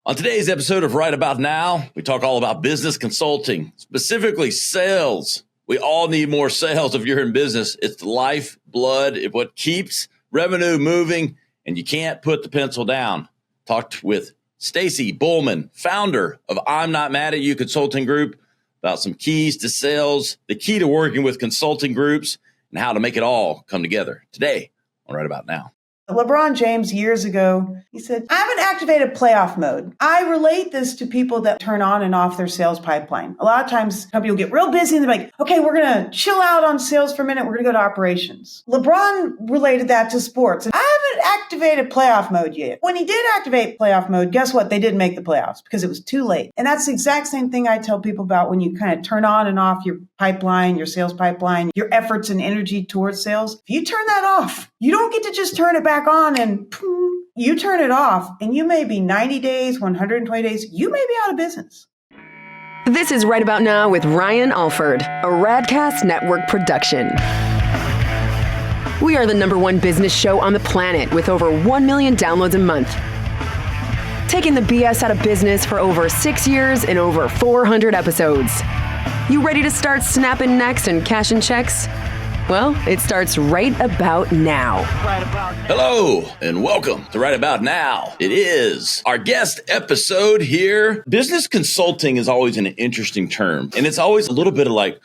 On today's episode of Right About Now, we talk all about business consulting, specifically sales. We all need more sales if you're in business. It's the lifeblood, it's what keeps revenue moving, and you can't put the pencil down. Talked with Stacy Bullman, founder of I'm Not Mad at You Consulting Group, about some keys to sales, the key to working with consulting groups, and how to make it all come together. Today on Right About Now. LeBron James years ago, he said, I haven't activated playoff mode. I relate this to people that turn on and off their sales pipeline. A lot of times companies will get real busy and they're like, okay, we're going to chill out on sales for a minute. We're going to go to operations. LeBron related that to sports. I haven't activated playoff mode yet. When he did activate playoff mode, guess what? They didn't make the playoffs because it was too late. And that's the exact same thing I tell people about when you kind of turn on and off your pipeline, your sales pipeline, your efforts and energy towards sales. If you turn that off, you don't get to just turn it back on and boom, you turn it off and you may be 90 days, 120 days, you may be out of business. This is Right About Now with Ryan Alford, a Radcast Network production. We are the #1 business show on the planet with over 1 million downloads a month. Taking the BS out of business for over 6 years and over 400 episodes. You ready to start snapping necks and cashing checks? Well, it starts right about now. Hello and welcome to Right About Now. It is our guest episode here. Business consulting is always an interesting term, and it's always a little bit of like,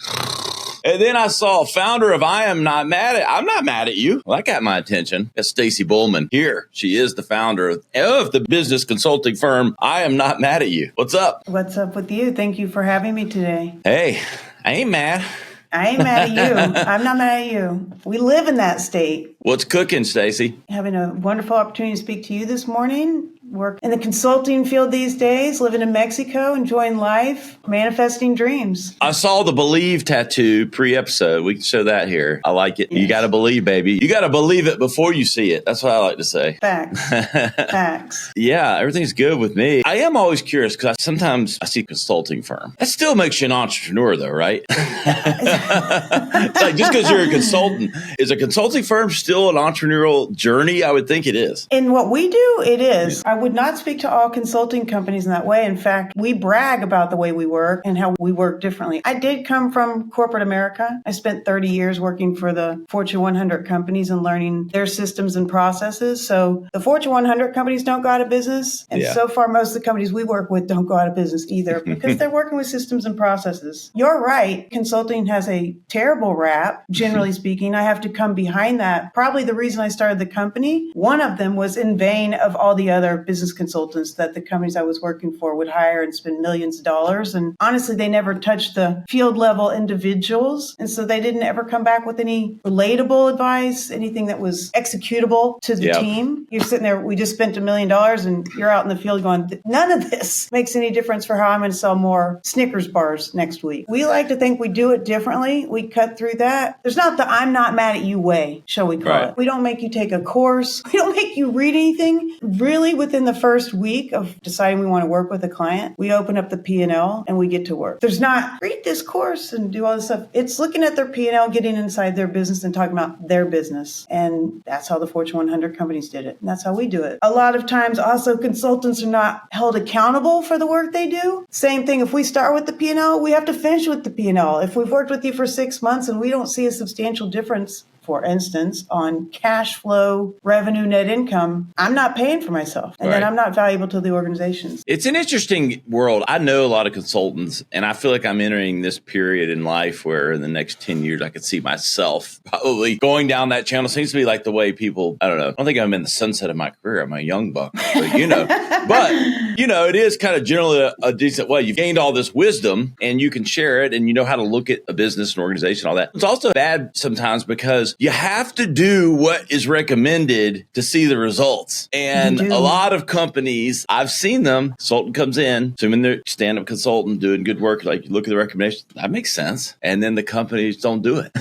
and then I saw a founder of I'm Not Mad at You. Well, that got my attention. That's Stacy Bullman here. She is the founder of the business consulting firm I Am Not Mad at You. What's up? What's up with you? Thank you for having me today. Hey, I ain't mad. I ain't mad at you. I'm not mad at you. We live in that state. What's cooking, Stacy? Having a wonderful opportunity to speak to you this morning. Work in the consulting field these days, living in Mexico, enjoying life, manifesting dreams. I saw the Believe tattoo pre-episode. We can show that here. I like it. Yes. You got to believe, baby. You got to believe it before you see it. That's what I like to say. Facts. Facts. Yeah, everything's good with me. I am always curious because sometimes I see consulting firm. That still makes you an entrepreneur though, right? Like just because you're a consultant, is a consulting firm still an entrepreneurial journey? I would think it is. In what we do, it is. I would not speak to all consulting companies in that way. In fact, we brag about the way we work and how we work differently. I did come from corporate America. I spent 30 years working for the Fortune 100 companies and learning their systems and processes. So the Fortune 100 companies don't go out of business. And so far, most of the companies we work with don't go out of business either because they're working with systems and processes. You're right. Consulting has a terrible rap, generally speaking. I have to come behind that. Probably the reason I started the company, one of them was in vain of all the other business consultants that the companies I was working for would hire and spend millions of dollars. And honestly, they never touched the field level individuals. And so they didn't ever come back with any relatable advice, anything that was executable to the team. You're sitting there, we just spent $1 million and you're out in the field going, none of this makes any difference for how I'm going to sell more Snickers bars next week. We like to think we do it differently. We cut through that. There's not the I'm not mad at you way, shall we call it. We don't make you take a course. We don't make you read anything. Really, within the first week of deciding we want to work with a client, we open up the P&L and we get to work. There's not read this course and do all this stuff. It's looking at their P&L, getting inside their business and talking about their business. And that's how the Fortune 100 companies did it. And that's how we do it. A lot of times also consultants are not held accountable for the work they do. Same thing. If we start with the P&L, we have to finish with the P&L. If we've worked with you for 6 months and we don't see a substantial difference, for instance, on cash flow, revenue, net income, I'm not paying for myself. And then I'm not valuable to the organizations. It's an interesting world. I know a lot of consultants, and I feel like I'm entering this period in life where in the next 10 years, I could see myself probably going down that channel. Seems to be like the way people, I don't think I'm in the sunset of my career. I'm a young buck, but it is kind of generally a decent way. You've gained all this wisdom and you can share it and you know how to look at a business and organization, all that. It's also bad sometimes because you have to do what is recommended to see the results. And a lot of companies, I've seen them, consultant comes in, assuming they're stand-up consultant doing good work, like you look at the recommendations, that makes sense. And then the companies don't do it.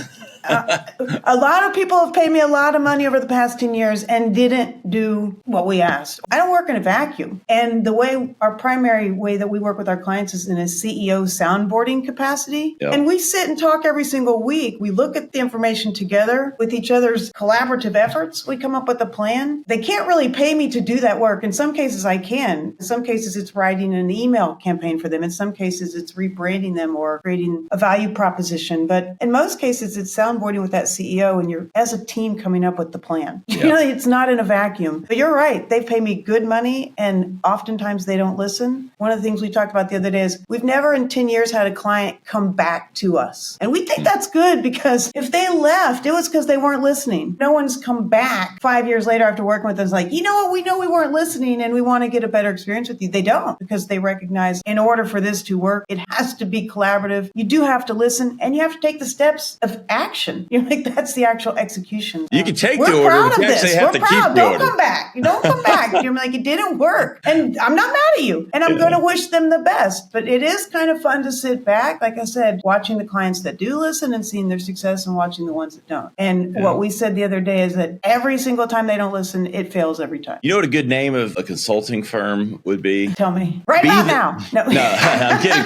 A lot of people have paid me a lot of money over the past 10 years and didn't do what we asked. I don't work in a vacuum. And our primary way that we work with our clients is in a CEO soundboarding capacity. Yep. And we sit and talk every single week. We look at the information together with each other's collaborative efforts. We come up with a plan. They can't really pay me to do that work. In some cases, I can. In some cases, it's writing an email campaign for them. In some cases, it's rebranding them or creating a value proposition. But in most cases, it's soundboarding with that CEO and you're, as a team, coming up with the plan. Yep. You know, it's not in a vacuum. But you're right. They've paid me good money and oftentimes they don't listen. One of the things we talked about the other day is we've never in 10 years had a client come back to us. And we think that's good because if they left, it was because they weren't listening. No one's come back 5 years later after working with us like, you know what, we know we weren't listening and we want to get a better experience with you. They don't, because they recognize in order for this to work, it has to be collaborative. You do have to listen and you have to take the steps of action. You're like, that's the actual execution. You can take the order, but you actually have to keep the order. Don't come back. You don't come back. You're like, it didn't work. And I'm not mad at you. And I'm going to wish them the best. But it is kind of fun to sit back, like I said, watching the clients that do listen and seeing their success and watching the ones that don't. And what we said the other day is that every single time they don't listen, it fails every time. You know what a good name of a consulting firm would be? Tell me. Right about now. No, I'm kidding.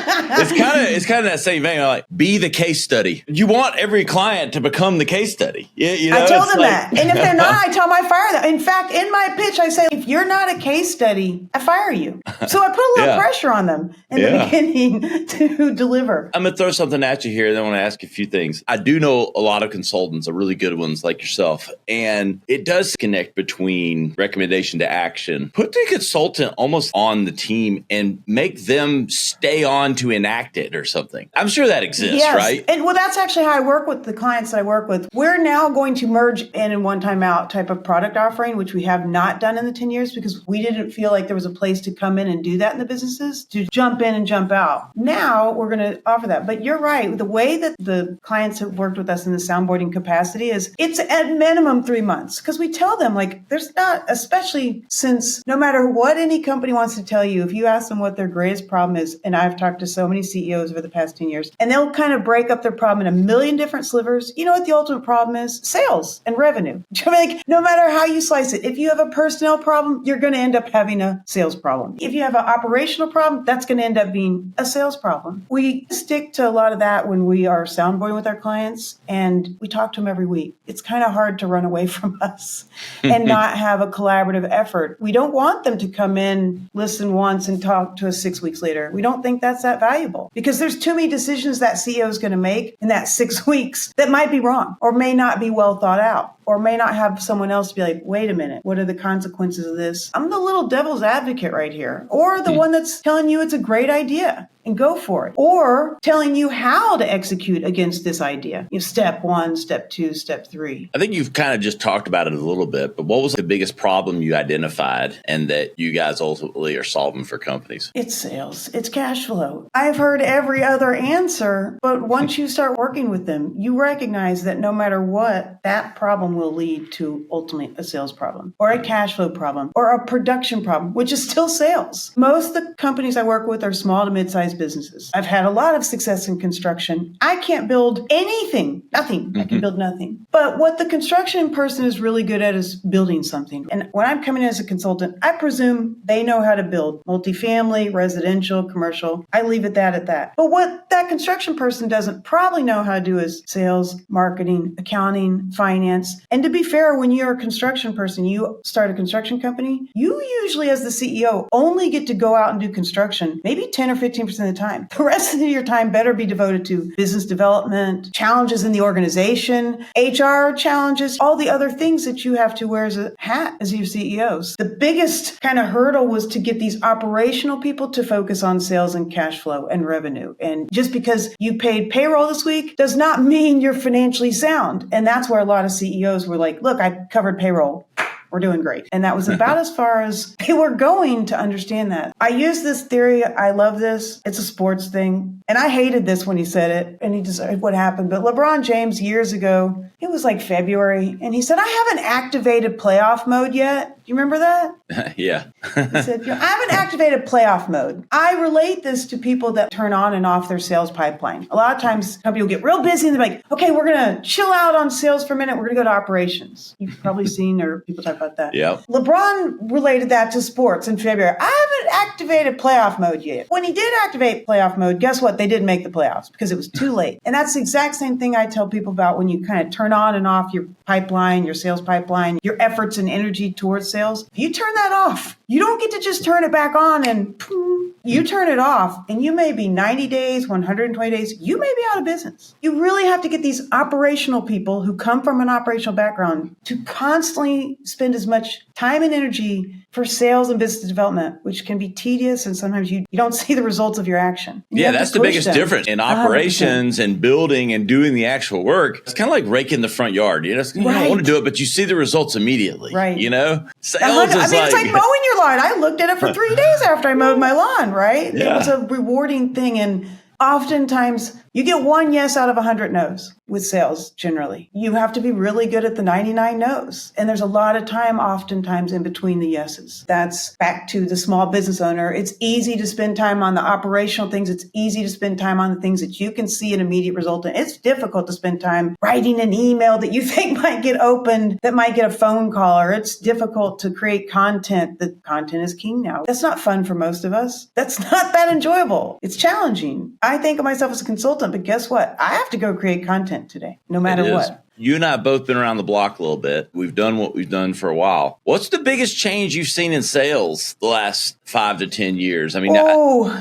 It's kind of that same thing. Like, be the case study. You want every client to become the case study. You know, I tell them that. And if they're not, I tell them I fire them. In fact, in my pitch, I say, if you're not a case study, I fire you. So I put a little pressure on them in the beginning to deliver. I'm going to throw something at you here. And I want to ask you a few things. I do know a lot of consultants, are really good ones like yourself. And it does connect between recommendation to action. Put the consultant almost on the team and make them stay on to enact it or something. I'm sure that exists, right? And well, that's actually how I work with the clients that I work with. We're now going to merge in a one-time out type of product offering, which we have not done in the 10 years because we didn't feel like there was a place to come in and do that in the businesses, to jump in and jump out. Now we're going to offer that. But you're right. The way that the clients have worked with us in the soundboarding capacity is it's at minimum 3 months because we tell them like there's not, especially since no matter what any company wants to tell you, if you ask them what their greatest problem is, and I've talked to so many CEOs over the past 10 years, and they'll kind of break up their problem in a million different slivers. You know what the ultimate problem is? Sales and revenue. Like, no matter how you slice it, if you have a personnel problem, you're going to end up having a sales problem. If you have an operational problem, that's going to end up being a sales problem. We stick to a lot of that when we are soundboarding with our clients, and we talk to them every week. It's kind of hard to run away from us and not have a collaborative effort. We don't want them to come in, listen once, and talk to us 6 weeks later. We don't think that's that valuable because there's too many decisions that CEO is going to make in that 6 weeks that might be wrong or may not be well thought out, or may not have someone else be like, wait a minute, what are the consequences of this? I'm the little devil's advocate right here. Or the one that's telling you it's a great idea and go for it. Or telling you how to execute against this idea. You know, step 1, step 2, step 3. I think you've kind of just talked about it a little bit, but what was the biggest problem you identified and that you guys ultimately are solving for companies? It's sales. It's cash flow. I've heard every other answer, but once you start working with them, you recognize that no matter what, that problem will lead to ultimately a sales problem or a cash flow problem or a production problem, which is still sales. Most of the companies I work with are small to mid-sized businesses. I've had a lot of success in construction. I can't build anything, nothing. I can build nothing. But what the construction person is really good at is building something. And when I'm coming in as a consultant, I presume they know how to build multifamily, residential, commercial. I leave it at that. But what that construction person doesn't probably know how to do is sales, marketing, accounting, finance. And to be fair, when you're a construction person, you start a construction company, you usually as the CEO only get to go out and do construction maybe 10 or 15% of the time. The rest of your time better be devoted to business development, challenges in the organization, HR challenges, all the other things that you have to wear as a hat as your CEOs. The biggest kind of hurdle was to get these operational people to focus on sales and cash flow and revenue. And just because you paid payroll this week does not mean you're financially sound. And that's where a lot of CEOs were like, look, I covered payroll. we're doing great. And that was about as far as they were going to understand that. I use this theory. I love this. It's a sports thing. And I hated this when he said it, and he decided what happened. But LeBron James years ago, it was like February, and he said, I haven't activated playoff mode yet. Do you remember that? Yeah. He said, I haven't activated playoff mode. I relate this to people that turn on and off their sales pipeline. A lot of times companies will get real busy and they're like, okay, we're going to chill out on sales for a minute. We're going to go to operations. You've probably seen or people talk about that. Yeah. LeBron related that to sports in February. I haven't activated playoff mode yet. When he did activate playoff mode, guess what? They didn't make the playoffs because it was too late. And that's the exact same thing I tell people about when you kind of turn on and off your pipeline, your sales pipeline, your efforts and energy towards sales. If you turn that off, you don't get to just turn it back on and boom, you turn it off and you may be 90 days, 120 days, you may be out of business. You really have to get these operational people who come from an operational background to constantly spend as much time and energy for sales and business development, which can be tedious and sometimes you don't see the results of your action. Yeah, that's the biggest difference in operations 100%. And building and doing the actual work. It's kind of like raking the front yard. You don't want to do it, but you see the results immediately. Right. You know, sales is it's like mowing your lawn. I looked at it for 3 days after I mowed my lawn, right? Yeah. It was a rewarding thing. And oftentimes you get one yes out of 100 no's with sales generally. You have to be really good at the 99 no's. And there's a lot of time oftentimes in between the yeses. That's back to the small business owner. It's easy to spend time on the operational things. It's easy to spend time on the things that you can see an immediate result in. It's difficult to spend time writing an email that you think might get opened, that might get a phone call, or it's difficult to create content. The content is king now. That's not fun for most of us. That's not that enjoyable. It's challenging. I think of myself as a consultant, but guess what? I have to go create content today, no matter what. You and I have both been around the block a little bit. We've done what we've done for a while. What's the biggest change you've seen in sales the last 5 to 10 years? I mean,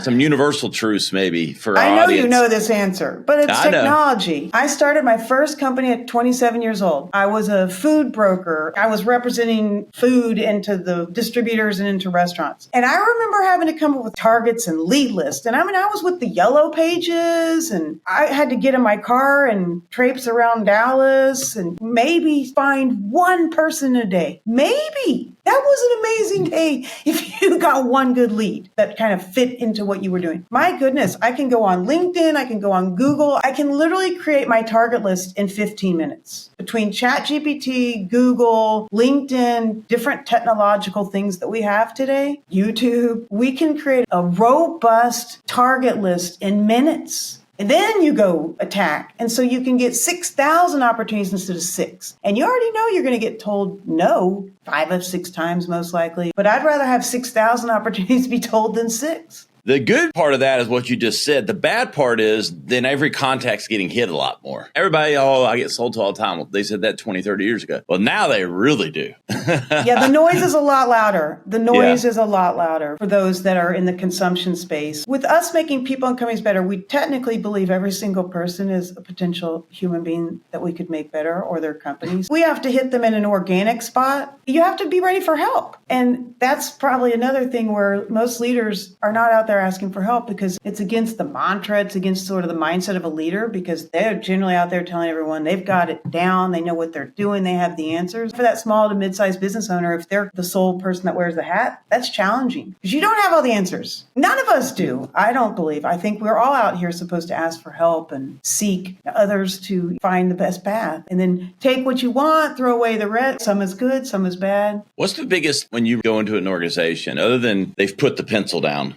some universal truths maybe for our audience. I know you know this answer, but it's technology. I started my first company at 27 years old. I was a food broker. I was representing food into the distributors and into restaurants. And I remember having to come up with targets and lead lists. And I mean, I was with the yellow pages and I had to get in my car and traipse around Dallas and maybe find one person a day. Maybe. That was an amazing day if you got one good lead that kind of fit into what you were doing. My goodness, I can go on LinkedIn, I can go on Google, I can literally create my target list in 15 minutes. Between ChatGPT, Google, LinkedIn, different technological things that we have today, YouTube, we can create a robust target list in minutes. And then you go attack. And so you can get 6,000 opportunities instead of 6. And you already know you're going to get told no 5 of 6 times most likely. But I'd rather have 6,000 opportunities to be told than 6. The good part of that is what you just said. The bad part is then every contact's getting hit a lot more. Everybody, I get sold to all the time. Well, they said that 20, 30 years ago. Well, now they really do. Yeah, the noise is a lot louder. The noise is a lot louder for those that are in the consumption space. With us making people and companies better, we technically believe every single person is a potential human being that we could make better or their companies. We have to hit them in an organic spot. You have to be ready for help. And that's probably another thing where most leaders are not out there asking for help because it's against the mantra, it's against sort of the mindset of a leader because they're generally out there telling everyone they've got it down, they know what they're doing, they have the answers. For that small to mid-sized business owner, if they're the sole person that wears the hat, that's challenging because you don't have all the answers. None of us do, I don't believe. I think we're all out here supposed to ask for help and seek others to find the best path and then take what you want, throw away the rest. Some is good, some is bad. What's the biggest when you go into an organization, other than they've put the pencil down?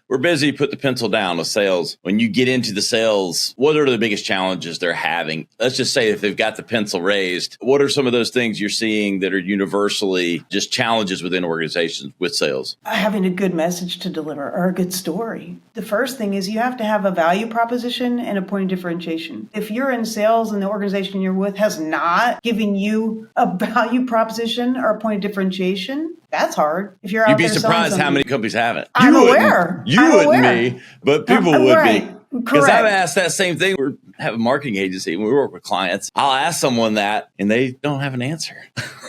We're busy, put the pencil down with sales. When you get into the sales, what are the biggest challenges they're having? Let's just say if they've got the pencil raised, what are some of those things you're seeing that are universally just challenges within organizations with sales? Having a good message to deliver or a good story. The first thing is you have to have a value proposition and a point of differentiation. If you're in sales and the organization you're with has not given you a value proposition or a point of differentiation, that's hard. If you're out You'd be there surprised how many companies haven't. I'm aware. You wouldn't be, but people would be. Because I've asked that same thing. have a marketing agency and we work with clients, I'll ask someone that and they don't have an answer.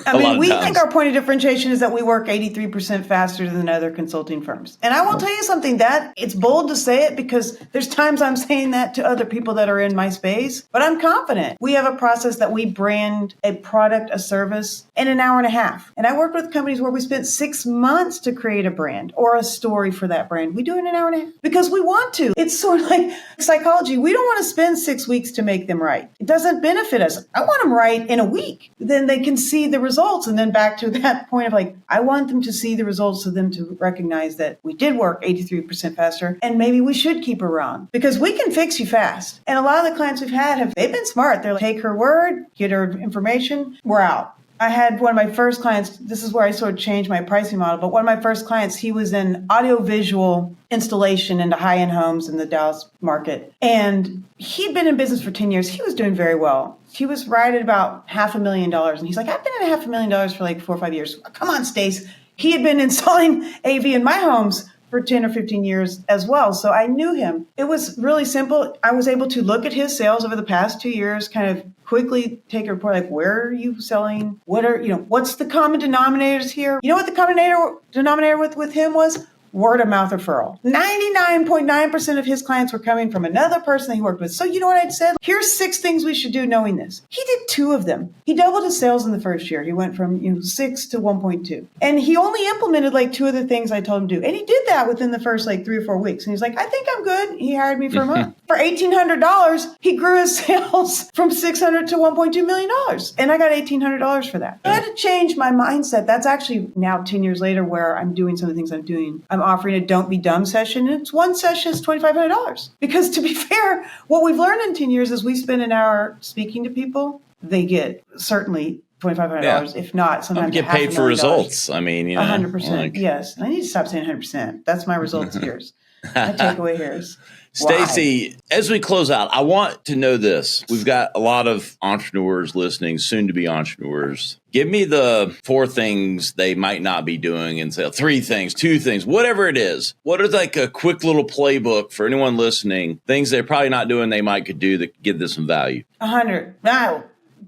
I mean, we think our point of differentiation is that we work 83% faster than other consulting firms. And I will tell you something, that it's bold to say it because there's times I'm saying that to other people that are in my space, but I'm confident. We have a process that we brand a product, a service in an hour and a half. And I worked with companies where we spent 6 months to create a brand or a story for that brand. We do it in an hour and a half because we want to. It's sort of like psychology. We don't want to spend 6 weeks to make them right. It doesn't benefit us. I want them right in a week. Then they can see the results. And then back to that point of like, I want them to see the results of them to recognize that we did work 83% faster and maybe we should keep her around because we can fix you fast. And a lot of the clients we've had they've been smart. They're like, take her word, get her information, we're out. I had one of my first clients, this is where I sort of changed my pricing model, but one of my first clients, he was in audiovisual installation into high-end homes in the Dallas market. And he'd been in business for 10 years. He was doing very well. He was right at about $500,000. And he's like, I've been at $500,000 for like 4 or 5 years. Come on, Stace. He had been installing AV in my homes for 10 or 15 years as well. So I knew him. It was really simple. I was able to look at his sales over the past 2 years, kind of quickly take a report, like, where are you selling? What's the common denominators here? You know what the common denominator with him was? Word of mouth referral. 99.9% of his clients were coming from another person that he worked with. So you know what I'd said? Here's 6 things we should do knowing this. He did 2 of them. He doubled his sales in the first year. He went from 6 to 1.2. And he only implemented like 2 of the things I told him to do. And he did that within the first like 3 or 4 weeks. And he's like, I think I'm good. He hired me for a month. For $1,800, he grew his sales from $600 to $1.2 million. And I got $1,800 for that. I had to change my mindset. That's actually now 10 years later where I'm doing some of the things I'm doing. I'm offering a Don't Be Dumb session. And it's one session is $2,500. Because to be fair, what we've learned in 10 years is we spend an hour speaking to people. They get certainly $2,500, if not sometimes get paid for results. I mean, 100%. Yes. And I need to stop saying 100%. That's my results years. My takeaway here is Stacy, as we close out, I want to know this. We've got a lot of entrepreneurs listening, soon to be entrepreneurs. Give me the 4 things they might not be doing and say 3 things, 2 things, whatever it is. What is like a quick little playbook for anyone listening? Things they're probably not doing they might could do that could give this some value. 100. Now,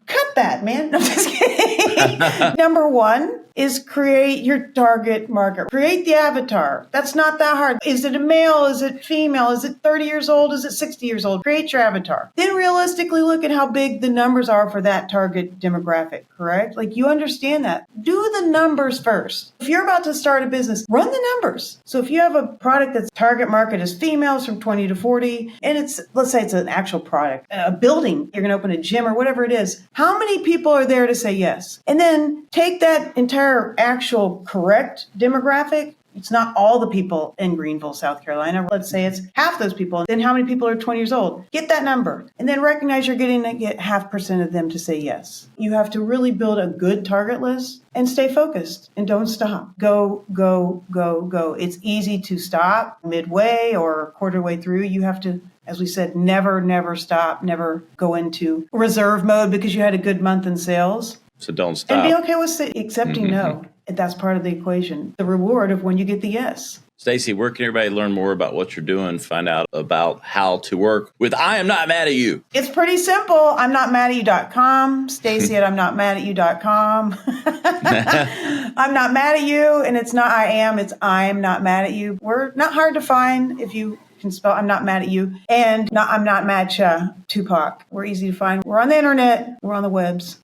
cut that, man. I'm just kidding. Number 1 is create your target market. Create the avatar. That's not that hard. Is it a male? Is it female? Is it 30 years old? Is it 60 years old? Create your avatar. Then realistically look at how big the numbers are for that target demographic, correct? Like you understand that. Do the numbers first. If you're about to start a business, run the numbers. So if you have a product that's target market is females from 20 to 40, and let's say it's an actual product, a building, you're going to open a gym or whatever it is, how many people are there to say yes? And then take that entire actual correct demographic. It's not all the people in Greenville, South Carolina. Let's say it's half those people. Then how many people are 20 years old? Get that number. And then recognize you're getting to get 0.5% of them to say yes. You have to really build a good target list and stay focused and don't stop. Go, go, go, go. It's easy to stop midway or a quarter way through. You have to, as we said, never stop, never go into reserve mode because you had a good month in sales. So don't stop. And be okay with accepting no. That's part of the equation. The reward of when you get the yes. Stacy, where can everybody learn more about what you're doing, find out about how to work with I Am Not Mad at You? It's pretty simple. I'm not mad at you.com. Stacy at I'm not mad at you.com. I'm not mad at you. And it's not I am, it's I'm not mad at you. We're not hard to find if you can spell I'm not mad at you. And I'm not mad ya, Tupac. We're easy to find. We're on the internet. We're on the webs.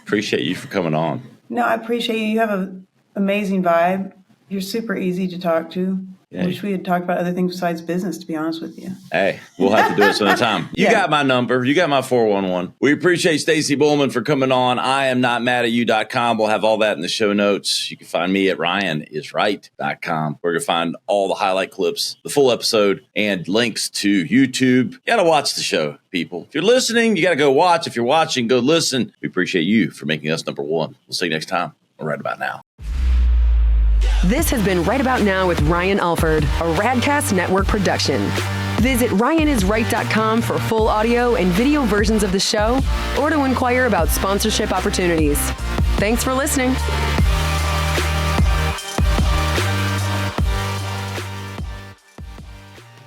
Appreciate you for coming on. No, I appreciate you. You have an amazing vibe. You're super easy to talk to. I wish we had talked about other things besides business, to be honest with you. Hey, we'll have to do it some other time. You got my number. You got my 411. We appreciate Stacy Bullman for coming on. I am not mad at you.com. We'll have all that in the show notes. You can find me at ryanisright.com. We're going to find all the highlight clips, the full episode, and links to YouTube. You got to watch the show, people. If you're listening, you got to go watch. If you're watching, go listen. We appreciate you for making us number 1. We'll see you next time. Right about now. This has been Right About Now with Ryan Alford, a Radcast Network production. Visit ryanisright.com for full audio and video versions of the show or to inquire about sponsorship opportunities. Thanks for listening.